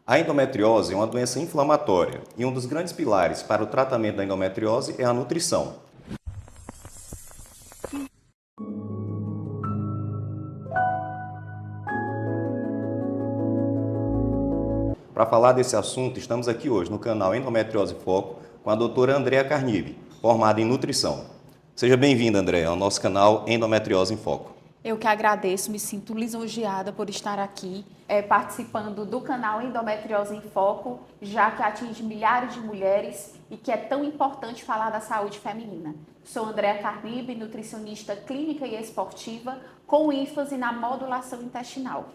A endometriose é uma doença inflamatória e um dos grandes pilares para o tratamento da endometriose é a nutrição. Para falar desse assunto, estamos aqui hoje no canal Endometriose em Foco com a doutora Andrea Carnibe, formada em nutrição. Seja bem-vinda, Andrea, ao nosso canal Endometriose em Foco. Eu que agradeço, me sinto lisonjeada por estar aqui participando do canal Endometriose em Foco, já que atinge milhares de mulheres e que é tão importante falar da saúde feminina. Sou Andrea Carnibe, nutricionista clínica e esportiva, com ênfase na modulação intestinal.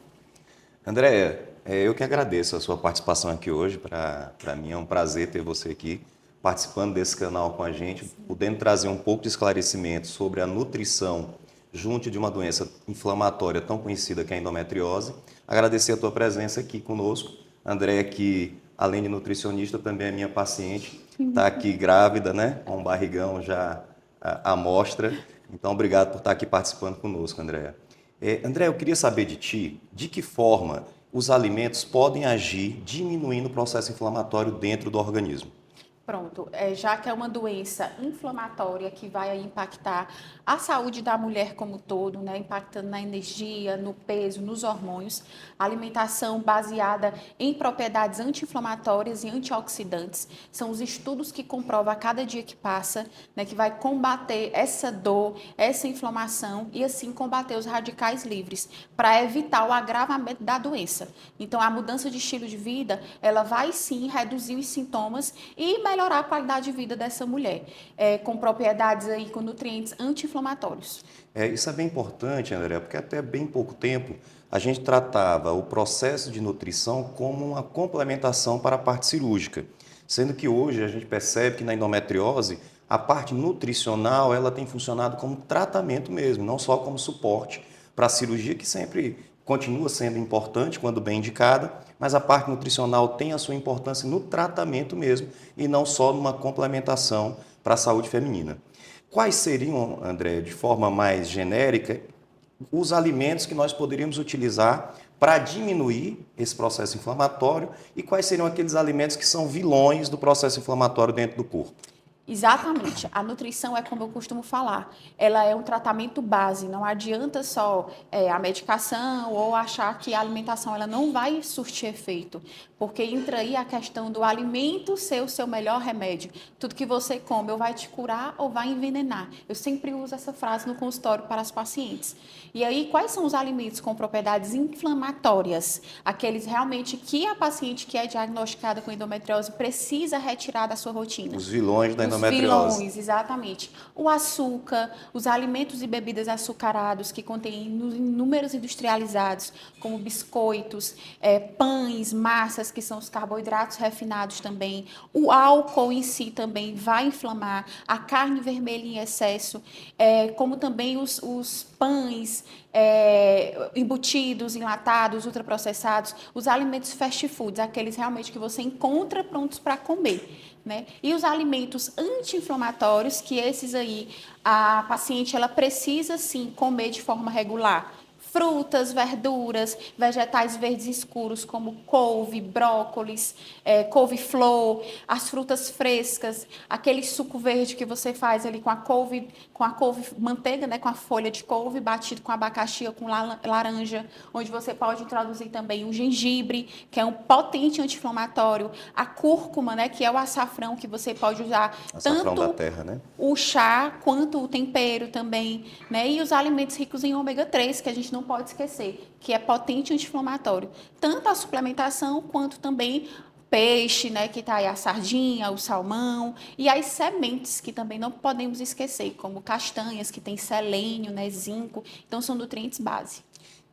Andrea, eu que agradeço a sua participação aqui hoje. Para mim é um prazer ter você aqui participando desse canal com a gente, podendo trazer um pouco de esclarecimento sobre a nutrição junto de uma doença inflamatória tão conhecida que é a endometriose. Agradecer a tua presença aqui conosco. Andréia, que além de nutricionista, também é minha paciente, está aqui grávida, né? Com um barrigão já à mostra. Então, obrigado por estar aqui participando conosco, Andréia. Andréia, eu queria saber de ti, de que forma os alimentos podem agir diminuindo o processo inflamatório dentro do organismo. Pronto, já que é uma doença inflamatória que vai aí impactar a saúde da mulher como um todo, né, impactando na energia, no peso, nos hormônios, a alimentação baseada em propriedades anti-inflamatórias e antioxidantes são os estudos que comprovam a cada dia que passa, né, que vai combater essa dor, essa inflamação e assim combater os radicais livres para evitar o agravamento da doença. Então, a mudança de estilo de vida, ela vai sim reduzir os sintomas e melhorar a qualidade de vida dessa mulher, com propriedades aí, com nutrientes anti-inflamatórios. Isso é bem importante, André, porque até bem pouco tempo a gente tratava o processo de nutrição como uma complementação para a parte cirúrgica, sendo que hoje a gente percebe que na endometriose a parte nutricional ela tem funcionado como tratamento mesmo, não só como suporte para a cirurgia, que sempre continua sendo importante quando bem indicada, mas a parte nutricional tem a sua importância no tratamento mesmo e não só numa complementação para a saúde feminina. Quais seriam, André, de forma mais genérica, os alimentos que nós poderíamos utilizar para diminuir esse processo inflamatório e quais seriam aqueles alimentos que são vilões do processo inflamatório dentro do corpo? Exatamente. A nutrição é como eu costumo falar, ela é um tratamento base. Não adianta só a medicação ou achar que a alimentação ela não vai surtir efeito, porque entra aí a questão do alimento ser o seu melhor remédio. Tudo que você come ou vai te curar ou vai envenenar. Eu sempre uso essa frase no consultório para as pacientes. E aí, quais são os alimentos com propriedades inflamatórias? Aqueles realmente que a paciente que é diagnosticada com endometriose precisa retirar da sua rotina. Os vilões da Os endometriose. vilões, exatamente. O açúcar, os alimentos e bebidas açucarados que contêm inúmeros industrializados, como biscoitos, pães, massas, que são os carboidratos refinados também. O álcool em si também vai inflamar. A carne vermelha em excesso, como também os pães, embutidos, enlatados, ultraprocessados, os alimentos fast foods, aqueles realmente que você encontra prontos para comer. Né? E os alimentos anti-inflamatórios, que esses aí a paciente ela precisa sim comer de forma regular. Frutas, verduras, vegetais verdes escuros como couve, brócolis, couve-flor, as frutas frescas, aquele suco verde que você faz ali com a couve manteiga, né, com a folha de couve batido com abacaxi ou com laranja, onde você pode introduzir também o gengibre, que é um potente anti-inflamatório, a cúrcuma, né, que é o açafrão que você pode usar Açafrão da tanto terra, né? o chá quanto o tempero também, né? E os alimentos ricos em ômega 3, que a gente não pode esquecer, que é potente anti-inflamatório. Tanto a suplementação quanto também peixe, né, que está aí a sardinha, o salmão, e as sementes, que também não podemos esquecer, como castanhas, que tem selênio, né, zinco, então são nutrientes base.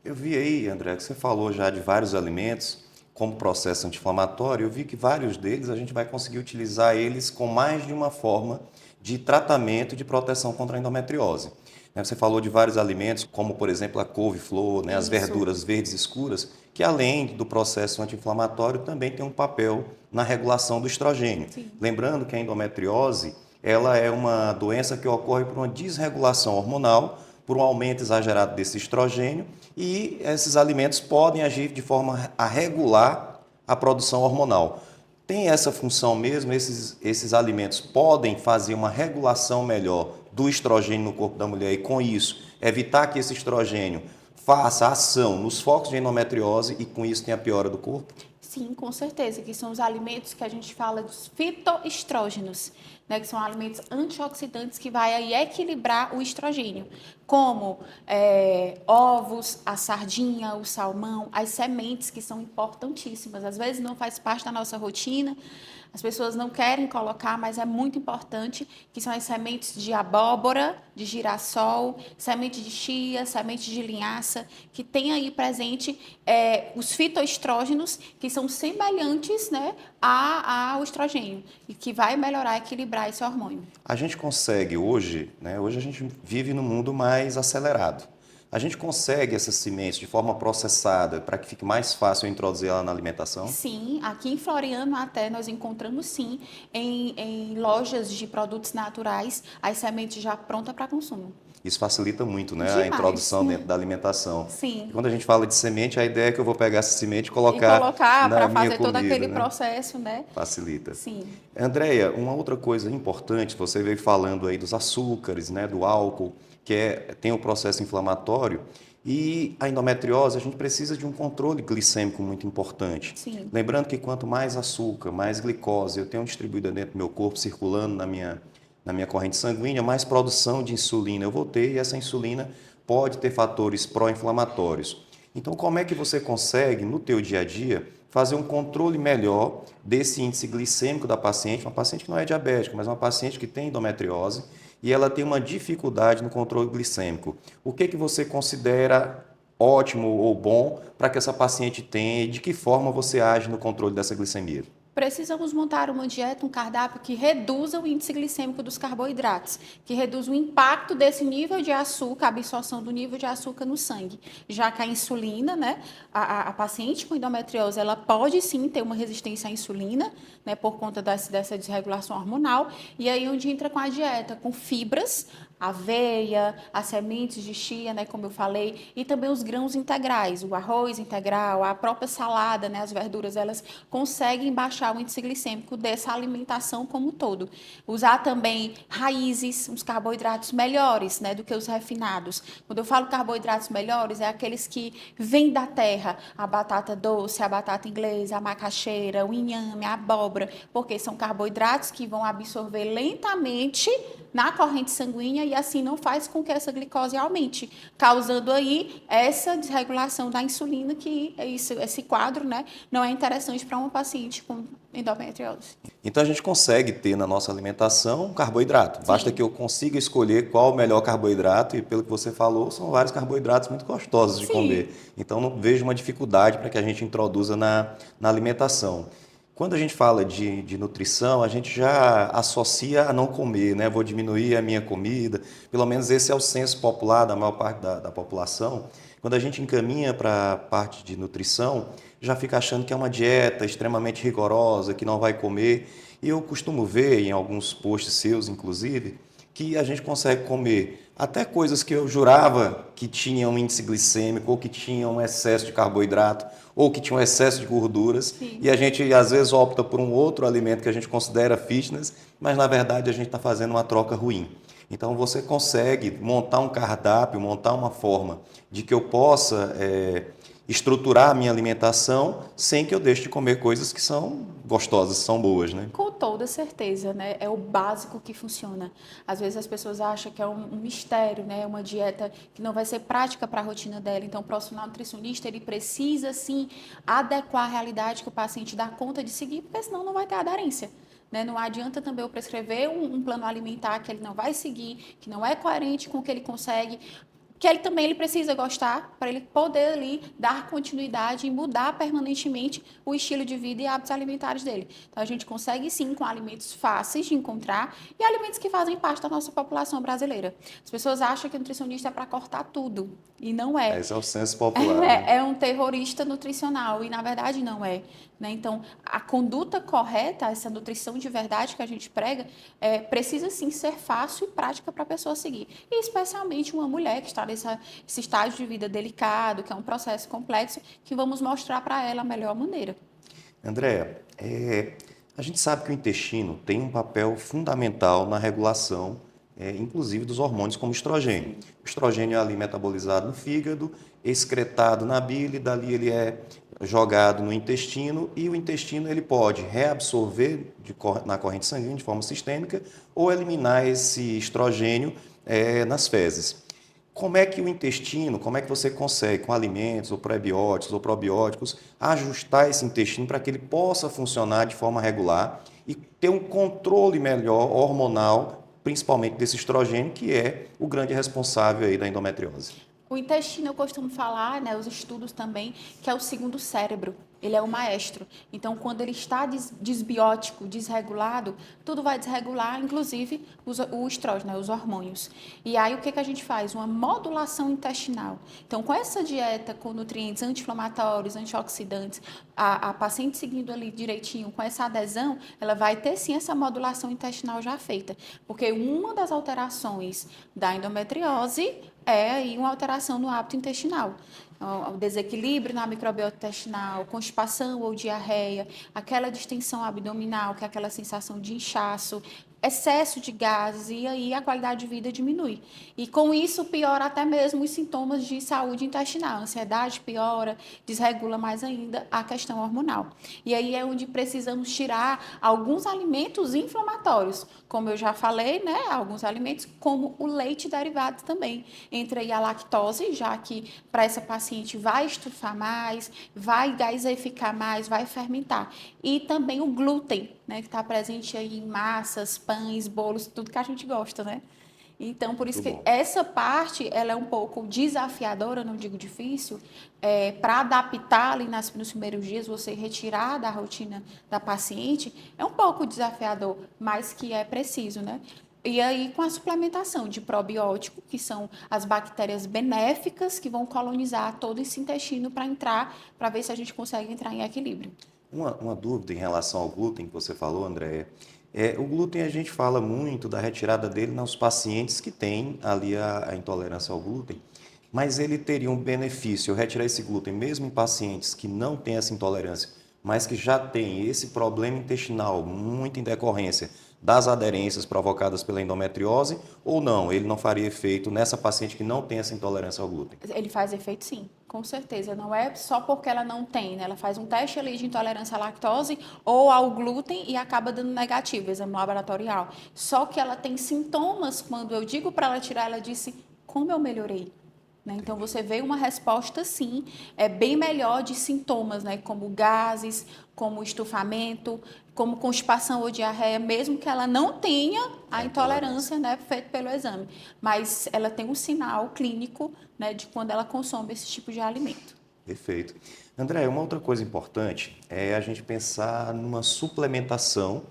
Eu vi aí, André, que você falou já de vários alimentos como processo anti-inflamatório. Eu vi que vários deles a gente vai conseguir utilizar eles com mais de uma forma de tratamento e de proteção contra a endometriose. Você falou de vários alimentos, como por exemplo a couve-flor, né, as Isso. verduras verdes escuras, que além do processo anti-inflamatório também tem um papel na regulação do estrogênio. Sim. Lembrando que a endometriose ela é uma doença que ocorre por uma desregulação hormonal, por um aumento exagerado desse estrogênio, e esses alimentos podem agir de forma a regular a produção hormonal. Tem essa função mesmo? Esses alimentos podem fazer uma regulação melhor do estrogênio no corpo da mulher e, com isso, evitar que esse estrogênio faça ação nos focos de endometriose e, com isso, tenha a piora do corpo? Sim, com certeza, que são os alimentos que a gente fala dos fitoestrógenos, né, que são alimentos antioxidantes que vai aí equilibrar o estrogênio, como ovos, a sardinha, o salmão, as sementes, que são importantíssimas. Às vezes não faz parte da nossa rotina, as pessoas não querem colocar, mas é muito importante, que são as sementes de abóbora, de girassol, semente de chia, semente de linhaça, que tem aí presente os fitoestrógenos, que são semelhantes, né, ao estrogênio, e que vai melhorar, equilibrar esse hormônio. A gente consegue hoje, né, hoje a gente vive num mundo mais acelerado. A gente consegue essas sementes de forma processada para que fique mais fácil introduzir ela na alimentação? Sim, aqui em Floriano até nós encontramos sim, em lojas de produtos naturais, as sementes já prontas para consumo. Isso facilita muito, né, a Demais. introdução dentro da alimentação. Sim. E quando a gente fala de semente, a ideia é que eu vou pegar essa semente e E colocar colocar na para minha fazer todo comida, aquele né? processo, né? Facilita. Sim. Andréia, uma outra coisa importante, você veio falando aí dos açúcares, né, do álcool, tem o processo inflamatório, e a endometriose, a gente precisa de um controle glicêmico muito importante. Sim. Lembrando que quanto mais açúcar, mais glicose eu tenho distribuída dentro do meu corpo, circulando na minha corrente sanguínea, mais produção de insulina eu vou ter, e essa insulina pode ter fatores pró-inflamatórios. Então, como é que você consegue, no teu dia a dia, fazer um controle melhor desse índice glicêmico da paciente, uma paciente que não é diabética, mas uma paciente que tem endometriose, e ela tem uma dificuldade no controle glicêmico? O que você considera ótimo ou bom para que essa paciente tenha, e de que forma você age no controle dessa glicemia? Precisamos montar uma dieta, um cardápio que reduza o índice glicêmico dos carboidratos, que reduza o impacto desse nível de açúcar, a absorção do nível de açúcar no sangue. Já que a insulina, né, a paciente com endometriose, ela pode sim ter uma resistência à insulina, né, por conta dessa desregulação hormonal, e aí onde entra com a dieta, com fibras, aveia, as sementes de chia, né, como eu falei, e também os grãos integrais, o arroz integral, a própria salada, né, as verduras, elas conseguem baixar o índice glicêmico dessa alimentação como um todo. Usar também raízes, os carboidratos melhores, né, do que os refinados. Quando eu falo carboidratos melhores, é aqueles que vêm da terra, a batata doce, a batata inglesa, a macaxeira, o inhame, a abóbora, porque são carboidratos que vão absorver lentamente na corrente sanguínea e assim não faz com que essa glicose aumente, causando aí essa desregulação da insulina, que esse quadro, né, não é interessante para uma paciente com endometriose. Então a gente consegue ter na nossa alimentação carboidrato. Sim. Basta que eu consiga escolher qual o melhor carboidrato, e pelo que você falou, são vários carboidratos muito gostosos de Sim. comer. Então não vejo uma dificuldade para que a gente introduza na alimentação. Quando a gente fala de nutrição, a gente já associa a não comer, né? Vou diminuir a minha comida. Pelo menos esse é o senso popular da maior parte da população. Quando a gente encaminha para a parte de nutrição, já fica achando que é uma dieta extremamente rigorosa, que não vai comer. E eu costumo ver, em alguns posts seus, inclusive, que a gente consegue comer até coisas que eu jurava que tinham um índice glicêmico, ou que tinham um excesso de carboidrato, ou que tinham excesso de gorduras. Sim. E a gente, às vezes, opta por um outro alimento que a gente considera fitness, mas, na verdade, a gente está fazendo uma troca ruim. Então, você consegue montar um cardápio, montar uma forma de que eu possa estruturar a minha alimentação sem que eu deixe de comer coisas que são gostosas, são boas, né? Com toda certeza, né? É o básico que funciona. Às vezes as pessoas acham que é um mistério, né? Uma dieta que não vai ser prática para a rotina dela. Então, o profissional nutricionista, ele precisa, sim, adequar a realidade que o paciente dá conta de seguir, porque senão não vai ter aderência. Né? Não adianta também eu prescrever um plano alimentar que ele não vai seguir, que não é coerente com o que ele consegue, que ele precisa gostar para ele poder ali dar continuidade e mudar permanentemente o estilo de vida e hábitos alimentares dele. Então a gente consegue sim com alimentos fáceis de encontrar e alimentos que fazem parte da nossa população brasileira. As pessoas acham que o nutricionista é para cortar tudo e não é. Esse é o senso popular. Né? É um terrorista nutricional e na verdade não é. Né? Então, a conduta correta, essa nutrição de verdade que a gente prega, precisa sim ser fácil e prática para a pessoa seguir. E especialmente uma mulher que está nesse estágio de vida delicado, que é um processo complexo, que vamos mostrar para ela a melhor maneira. Andréa, a gente sabe que o intestino tem um papel fundamental na regulação, inclusive dos hormônios como o estrogênio. O estrogênio é ali metabolizado no fígado, excretado na bile, dali ele é jogado no intestino e o intestino ele pode reabsorver na corrente sanguínea de forma sistêmica ou eliminar esse estrogênio nas fezes. Como é que o intestino, como é que você consegue, com alimentos, ou prebióticos, ou probióticos, ajustar esse intestino para que ele possa funcionar de forma regular e ter um controle melhor hormonal, principalmente desse estrogênio, que é o grande responsável aí da endometriose? O intestino, eu costumo falar, né, os estudos também, que é o segundo cérebro. Ele é o maestro. Então, quando ele está desbiótico, desregulado, tudo vai desregular, inclusive o estrógeno, né, os hormônios. E aí, o que a gente faz? Uma modulação intestinal. Então, com essa dieta, com nutrientes anti-inflamatórios, antioxidantes, a paciente seguindo ali direitinho, com essa adesão, ela vai ter sim essa modulação intestinal já feita. Porque uma das alterações da endometriose é aí uma alteração no hábito intestinal. O desequilíbrio na microbiota intestinal, constipação ou diarreia, aquela distensão abdominal, que é aquela sensação de inchaço, excesso de gases, e aí a qualidade de vida diminui. E com isso piora até mesmo os sintomas de saúde intestinal. A ansiedade piora, desregula mais ainda a questão hormonal. E aí é onde precisamos tirar alguns alimentos inflamatórios, como eu já falei, né? Alguns alimentos, como o leite derivado também. Entra aí a lactose, já que para essa paciente vai estufar mais, vai gaseificar mais, vai fermentar. E também o glúten, né, que está presente aí em massas, pães, bolos, tudo que a gente gosta, né? Então, por isso que essa parte, ela é um pouco desafiadora, não digo difícil, para adaptar ali nos primeiros dias, você retirar da rotina da paciente, é um pouco desafiador, mas que é preciso, né? E aí, com a suplementação de probiótico, que são as bactérias benéficas que vão colonizar todo esse intestino para entrar, para ver se a gente consegue entrar em equilíbrio. Uma dúvida em relação ao glúten que você falou, André. O glúten a gente fala muito da retirada dele nos pacientes que têm ali a intolerância ao glúten, mas ele teria um benefício, eu retirar esse glúten mesmo em pacientes que não têm essa intolerância, mas que já têm esse problema intestinal, muito em decorrência das aderências provocadas pela endometriose, ou não, ele não faria efeito nessa paciente que não tem essa intolerância ao glúten? Ele faz efeito sim, com certeza. Não é só porque ela não tem, né? Ela faz um teste ali de intolerância à lactose ou ao glúten e acaba dando negativo, exame laboratorial. Só que ela tem sintomas, quando eu digo para ela tirar, ela disse, como eu melhorei? Né? Então, você vê uma resposta, sim, é bem melhor de sintomas, né? Como gases, como estufamento, como constipação ou diarreia, mesmo que ela não tenha a intolerância, né, feita pelo exame. Mas ela tem um sinal clínico, né, de quando ela consome esse tipo de alimento. Perfeito. André, uma outra coisa importante é a gente pensar numa suplementação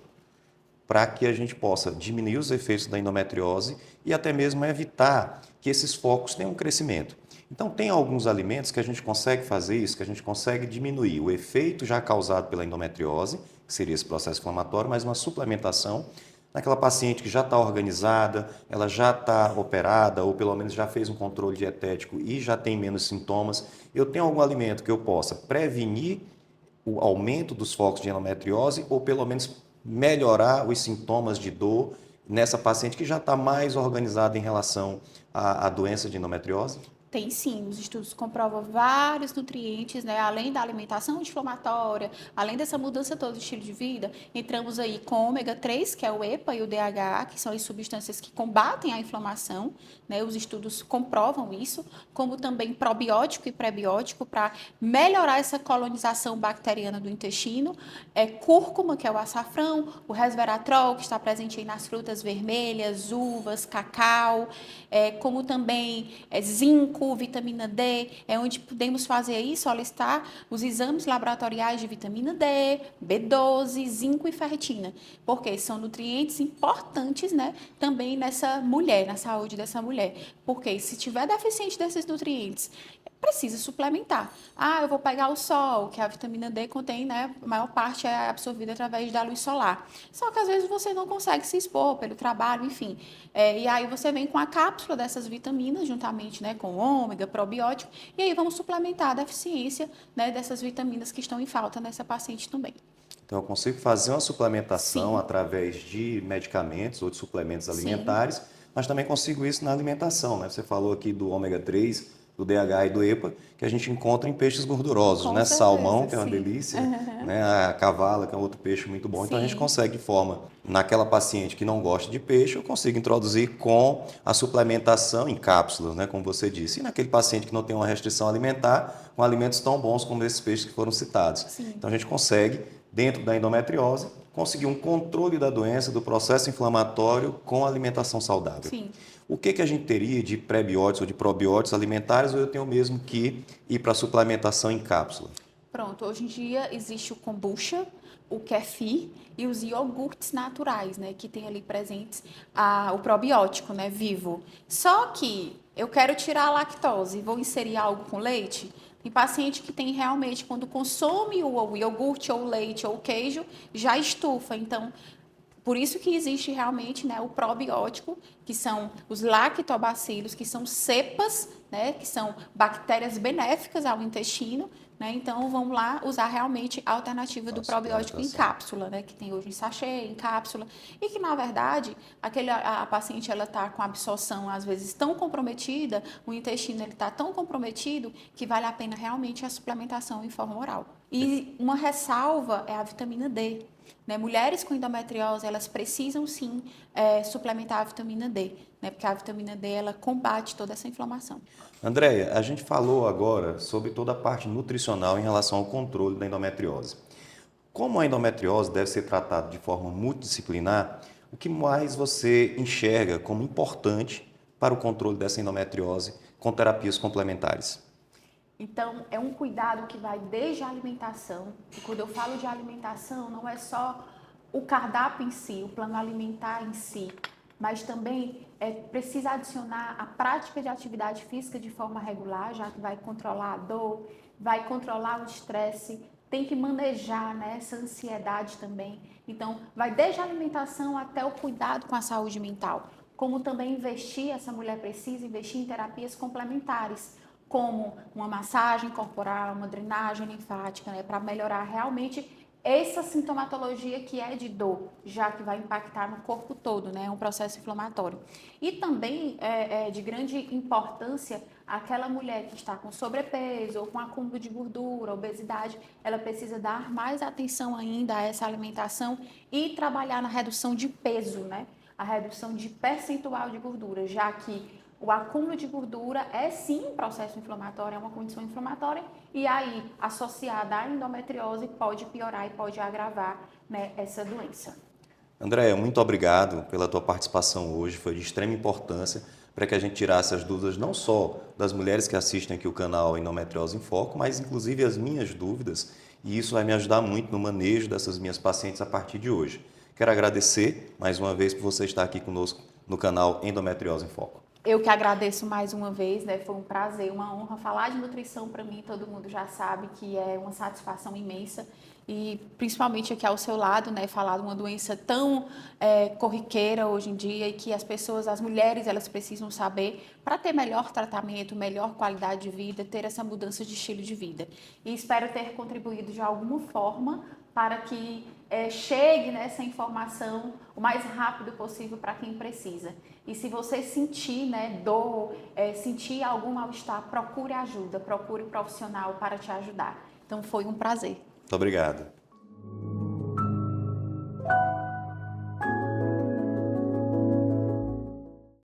para que a gente possa diminuir os efeitos da endometriose e até mesmo evitar que esses focos tenham um crescimento. Então, tem alguns alimentos que a gente consegue fazer isso, que a gente consegue diminuir o efeito já causado pela endometriose, que seria esse processo inflamatório, mas uma suplementação naquela paciente que já está organizada, ela já está operada, ou pelo menos já fez um controle dietético e já tem menos sintomas. Eu tenho algum alimento que eu possa prevenir o aumento dos focos de endometriose ou pelo menos melhorar os sintomas de dor nessa paciente que já está mais organizada em relação à doença de endometriose? Tem sim, os estudos comprovam vários nutrientes, né? Além da alimentação anti-inflamatória, além dessa mudança toda de estilo de vida, entramos aí com ômega 3, que é o EPA e o DHA, que são as substâncias que combatem a inflamação, né? Os estudos comprovam isso, como também probiótico e prebiótico para melhorar essa colonização bacteriana do intestino, cúrcuma, que é o açafrão, o resveratrol, que está presente aí nas frutas vermelhas, uvas, cacau, como também zinco, vitamina D, é onde podemos fazer aí, solicitar os exames laboratoriais de vitamina D, B12, zinco e ferritina, porque são nutrientes importantes, né, também nessa mulher, na saúde dessa mulher, porque se tiver deficiente desses nutrientes, precisa suplementar. Eu vou pegar o sol, que a vitamina D contém, né? A maior parte é absorvida através da luz solar. Só que às vezes você não consegue se expor pelo trabalho, enfim. E aí você vem com a cápsula dessas vitaminas, juntamente, né, com ômega, probiótico, e aí vamos suplementar a deficiência, né, dessas vitaminas que estão em falta nessa paciente também. Então, eu consigo fazer uma suplementação Sim, através de medicamentos ou de suplementos sim, alimentares, mas também consigo isso na alimentação, né? Você falou aqui do ômega 3, do DHA e do EPA, que a gente encontra em peixes gordurosos, com né? Salmão, certeza, que é uma sim. delícia, né? A cavala, que é um outro peixe muito bom. Então, a gente Sim, consegue de forma, naquela paciente que não gosta de peixe, eu consigo introduzir com a suplementação em cápsulas, né? Como você disse. E naquele paciente que não tem uma restrição alimentar, com alimentos tão bons como esses peixes que foram citados. sim, Então, a gente consegue dentro da endometriose, conseguir um controle da doença, do processo inflamatório com alimentação saudável. sim. O que a gente teria de pré-bióticos ou de probióticos alimentares ou eu tenho mesmo que ir para a suplementação em cápsula? Pronto, hoje em dia existe o kombucha, o kefir e os iogurtes naturais, né, que tem ali presentes o probiótico, né, vivo. Só que eu quero tirar a lactose, vou inserir algo com leite. Tem paciente que tem realmente, quando consome o iogurte ou o leite ou o queijo, já estufa. Então, por isso que existe realmente, né, o probiótico, que são os lactobacilos, que são cepas, né, que são bactérias benéficas ao intestino, né? Então vamos lá usar realmente a alternativa do A probiótico em suplementação. cápsula, né, que tem hoje em sachê, em cápsula, e que na verdade a paciente ela está com a absorção às vezes tão comprometida, o intestino ele está tão comprometido que vale a pena realmente a suplementação em forma oral. E uma ressalva é a vitamina D. Né? Mulheres com endometriose, elas precisam sim suplementar a vitamina D, né? Porque a vitamina D, ela combate toda essa inflamação. Andréia, a gente falou agora sobre toda a parte nutricional em relação ao controle da endometriose. Como a endometriose deve ser tratada de forma multidisciplinar, o que mais você enxerga como importante para o controle dessa endometriose com terapias complementares? Então, é um cuidado que vai desde a alimentação, e quando eu falo de alimentação, não é só o cardápio em si, o plano alimentar em si, mas também precisa adicionar a prática de atividade física de forma regular, já que vai controlar a dor, vai controlar o estresse, tem que manejar, né, essa ansiedade também. Então, vai desde a alimentação até o cuidado com a saúde mental. Como também investir, essa mulher precisa investir em terapias complementares, como uma massagem corporal, uma drenagem linfática, né, para melhorar realmente essa sintomatologia que é de dor, já que vai impactar no corpo todo, né, é um processo inflamatório. E também é de grande importância aquela mulher que está com sobrepeso ou com acúmulo de gordura, obesidade, ela precisa dar mais atenção ainda a essa alimentação e trabalhar na redução de peso, né, a redução de percentual de gordura, já que o acúmulo de gordura é sim um processo inflamatório, é uma condição inflamatória, e aí, associada à endometriose, pode piorar e pode agravar, né, essa doença. Andréia, muito obrigado pela tua participação hoje, foi de extrema importância para que a gente tirasse as dúvidas não só das mulheres que assistem aqui o canal Endometriose em Foco, mas inclusive as minhas dúvidas, e isso vai me ajudar muito no manejo dessas minhas pacientes a partir de hoje. Quero agradecer mais uma vez por você estar aqui conosco no canal Endometriose em Foco. Eu que agradeço mais uma vez, né? Foi um prazer, uma honra falar de nutrição para mim. Todo mundo já sabe que é uma satisfação imensa e principalmente aqui ao seu lado, né? Falar de uma doença tão corriqueira hoje em dia e que as pessoas, as mulheres, elas precisam saber para ter melhor tratamento, melhor qualidade de vida, ter essa mudança de estilo de vida. E espero ter contribuído de alguma forma para que chegue nessa informação o mais rápido possível para quem precisa. E se você sentir, né, dor, sentir algum mal-estar, procure ajuda, procure um profissional para te ajudar. Então foi um prazer. Muito obrigado.